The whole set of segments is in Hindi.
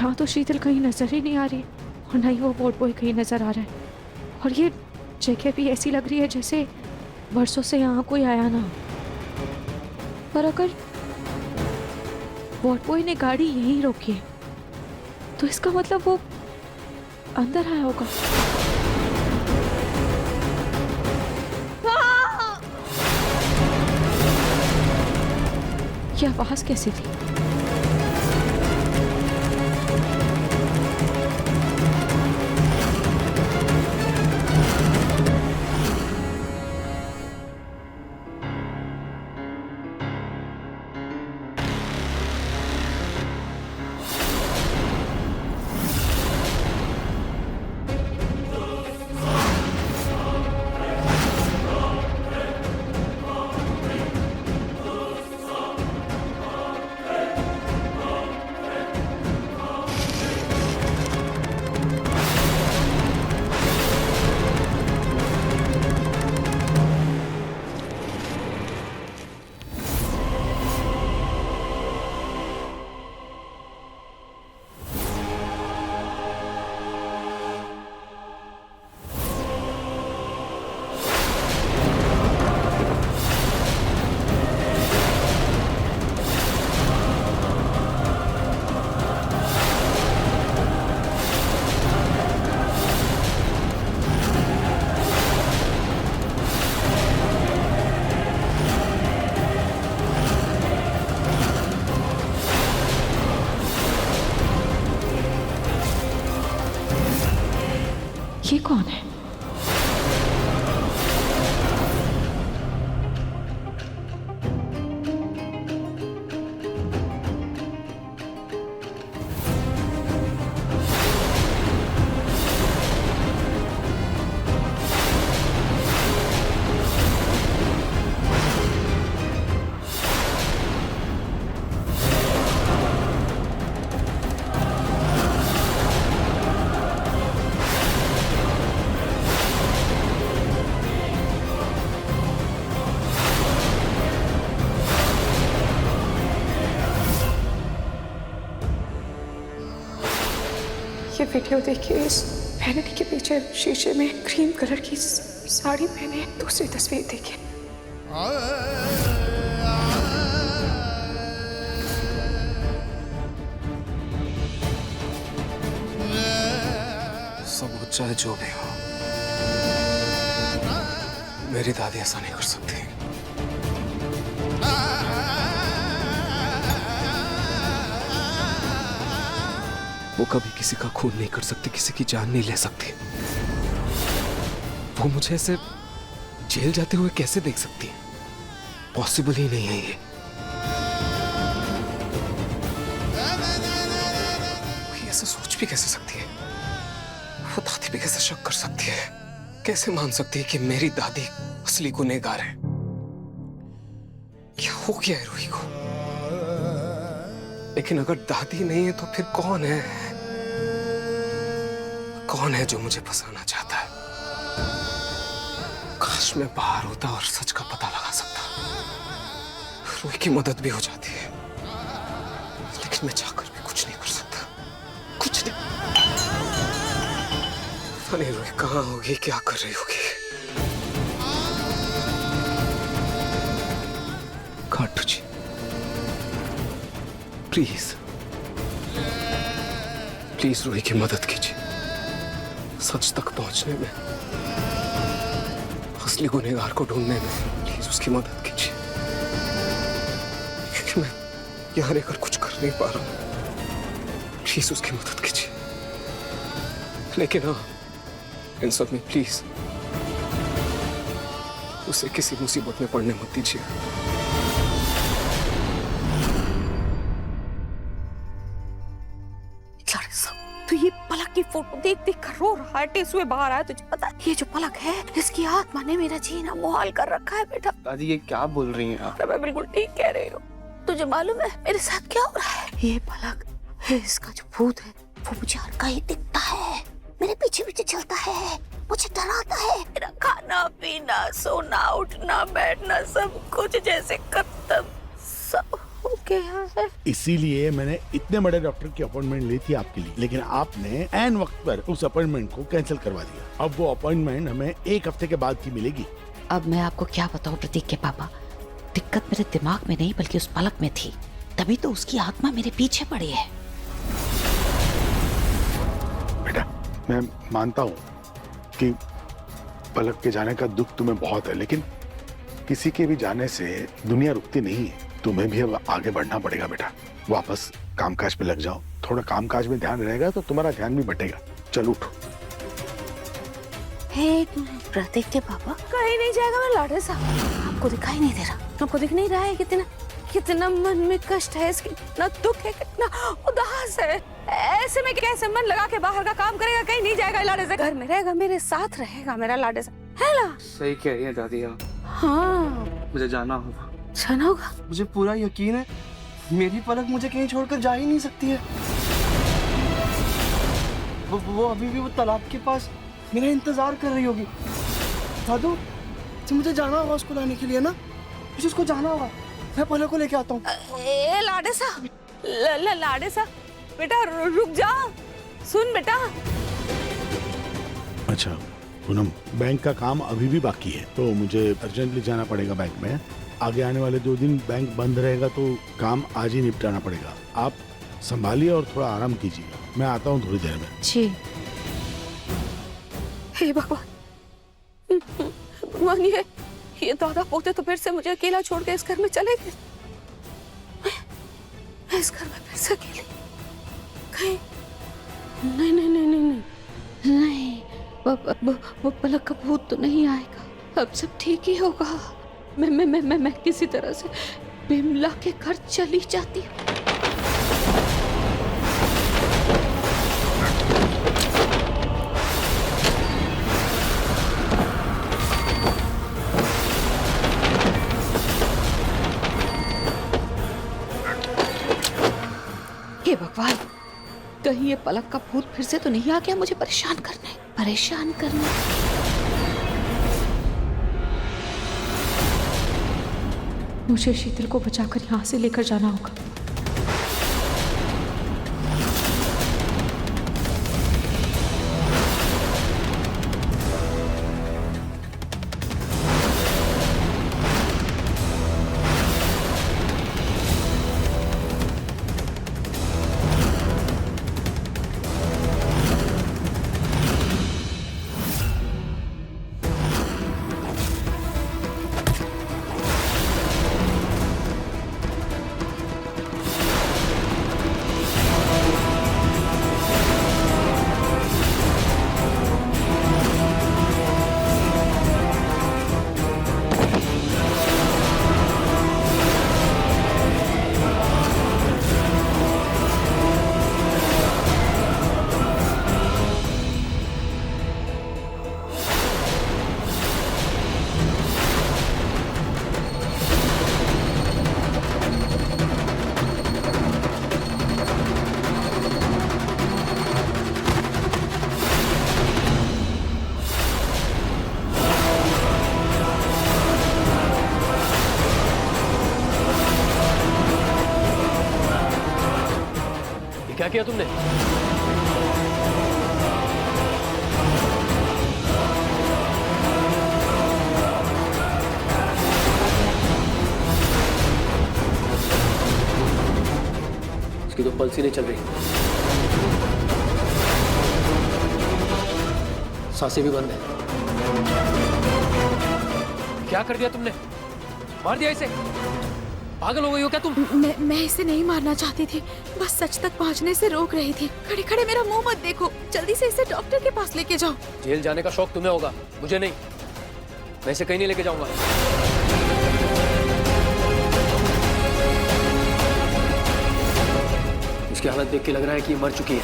यहाँ तो शीतल कहीं नजर ही नहीं आ रही और ना ही वो वॉर्ड बॉय कहीं नजर आ रहा है। और ये जगह भी ऐसी लग रही है जैसे बरसों से यहाँ कोई आया ना। पर अगर वॉर्ड बॉय ने गाड़ी यहीं रोकी है तो इसका मतलब वो अंदर आया होगा। ये आवाज कैसी थी? ये कौन है? ये वीडियो देखिए, इस वैनिटी के पीछे शीशे में क्रीम कलर की साड़ी पहने दूसरी तस्वीर देखिए। सब हो चाहे जो भी हो, मेरी दादी ऐसा नहीं कर सकती। वो कभी किसी का खून नहीं कर सकती, किसी की जान नहीं ले सकती। वो मुझे ऐसे जेल जाते हुए कैसे देख सकती है? पॉसिबल ही नहीं है ये। वो ऐसा सोच भी कैसे सकती है? वो दादी भी कैसे शक कर सकती है? कैसे मान सकती है कि मेरी दादी असली गुनहगार है? क्या हो गया है रूही को? लेकिन अगर दादी नहीं है तो फिर कौन है? कौन है जो मुझे फंसाना चाहता है? काश मैं बाहर होता और सच का पता लगा सकता। रूही की मदद भी हो जाती है, लेकिन मैं चाहकर भी कुछ नहीं कर सकता। कुछ नहीं। पता नहीं रूही कहाँ होगी, क्या कर रही होगी। खाटू जी, प्लीज प्लीज रूही की मदद कीजिए। सच तक पहुंचने में, असली गुनहगार को ढूंढने में प्लीज उसकी मदद कीजिए, क्योंकि मैं यहां रहकर कुछ कर नहीं पा रहा हूं। प्लीज उसकी मदद कीजिए। लेकिन हाँ, इन सब में प्लीज उसे किसी मुसीबत में पड़ने मत दीजिए। तो ये पलक की फोटो देख देख कर रो रहा है, टेस्ट हुए बाहर आया। तुझे पता है ये जो पलक है, इसकी आत्मा ने मेरा जीना मुहाल कर रखा है बेटा। दादी ये क्या बोल रही हैं आप? मैं बिल्कुल ठीक कह रही हूँ। तुझे मालूम है मेरे साथ क्या हो रहा है? ये पलक है, इसका जो भूत है वो मुझे हर कहीं दिखता है, मेरे पीछे पीछे चलता है, मुझे डराता है। मेरा खाना पीना, सोना, उठना, बैठना सब कुछ जैसे खत्म, सब हो आपके यहाँ है? इसीलिए मैंने इतने बड़े डॉक्टर की अपॉइंटमेंट ली थी आपके लिए, लेकिन आपने ऐन वक्त पर उस अपॉइंटमेंट को कैंसिल करवा दिया। अब वो अपॉइंटमेंट हमें 1 हफ्ते के बाद ही मिलेगी। अब मैं आपको क्या बताऊं प्रतीक के पापा, दिक्कत मेरे दिमाग में नहीं बल्कि उस पलक में थी, तभी तो उसकी आत्मा मेरे पीछे पड़ी है। बेटा, मैं मानता हूँ कि पलक के जाने का दुख तुम्हें बहुत है, लेकिन किसी के भी जाने से दुनिया रुकती नहीं है। तुम्हें भी अब आगे बढ़ना पड़ेगा बेटा। वापस कामकाज पे लग जाओ, थोड़ा कामकाज में ध्यान रहेगा तो तुम्हारा ध्यान भी बटेगा। चलो उठो। एक मिनट प्रतीक के पापा, कहीं नहीं जाएगा मेरा लाडले साहब। आपको दिखाई नहीं दे रहा? आपको दिख नहीं रहा है कितना कितना मन में कष्ट है, कितना दुख है, कितना उदास है। ऐसे में कैसे मन लगा के बाहर का काम करेगा? कहीं नहीं जाएगा लाडले से, घर में रहेगा, मेरे साथ रहेगा मेरा लाडले साहब, है ना? सही कह रही है दादी आप। हाँ, मुझे जाना होगा। जाना होगा। मुझे पूरा यकीन है मेरी पलक मुझे कहीं छोड़कर जा ही नहीं सकती है। वो अभी भी वो तालाब के पास मेरा इंतजार कर रही होगी। दादू, तो मुझे जाना होगा उसको लाने के लिए ना, मुझे उसको जाना होगा। मैं पलक को लेके आता हूँ। लाडे साहब, लाडे साहब, बेटा रुक जा, सुन बेटा। अच्छा पूनम, बैंक का काम अभी भी बाकी है तो मुझे अर्जेंटली जाना पड़ेगा बैंक में। आगे आने वाले 2 दिन बैंक बंद रहेगा तो काम आज ही निपटाना पड़ेगा। आप संभालिए और थोड़ा आराम कीजिएगा। मैं आता हूँ थोड़ी देर में। जी। हे भगवान, भगवान, ये दादा पोते तो फिर से मुझे अकेला छोड़ के इस घर में चले गए। मैं इस घर में फिर से अकेली कहीं? नहीं नहीं नहीं नहीं नहीं नहीं, वो पलक का भूत तो नहीं आएगा। अब सब ठीक ही होगा। मैं किसी तरह से बिमला के घर चली जाती हूँ। हे भगवान, कहीं ये पलक का भूत फिर से तो नहीं आ गया मुझे परेशान करने। मुझे शीतल को बचाकर यहाँ से लेकर जाना होगा। क्या किया तुमने? इसकी तो पल्स ही नहीं चल रही, सांसें भी बंद है। क्या कर दिया तुमने? मार दिया इसे? पागल हो गई हो क्या तुम? मैं इसे नहीं मारना चाहती थी, बस सच तक पहुंचने से रोक रही थी। खड़े खड़े मेरा मुंह मत देखो, जल्दी से इसे डॉक्टर के पास लेके जाओ। जेल जाने का शौक तुम्हें होगा, मुझे नहीं। मैं इसे कहीं नहीं लेके जाऊंगा। इसकी हालत देख के लग रहा है कि ये मर चुकी है।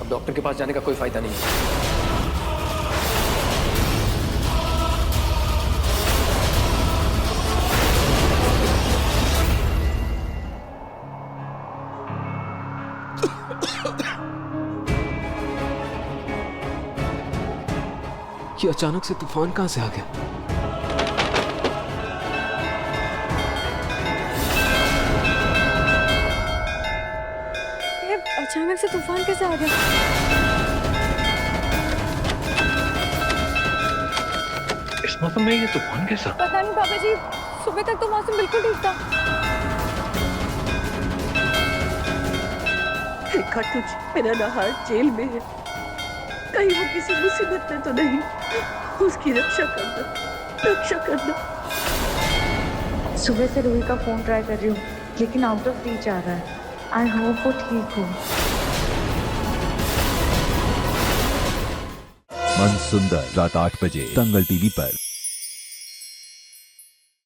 अब डॉक्टर के पास जाने का कोई फायदा नहीं है। ये अचानक से तूफान कहां से आ गया? ये अचानक से तूफान कैसे आ गया? इस मौसम में ये तूफान कैसा? पता नहीं पापा जी, सुबह तक तो मौसम बिल्कुल ठीक था। देखा तुझ, मेरा नहार जेल में है, कहीं वो किसी मुसीबत में तो नहीं। उसकी रक्षा करना, रक्षा करना। सुबह से रूही का फोन ट्राई कर रही हूँ, लेकिन आउट ऑफ रीच आ रहा है। आई होप वो ठीक हो। मन सुंदर रात 8 बजे दंगल टीवी पर।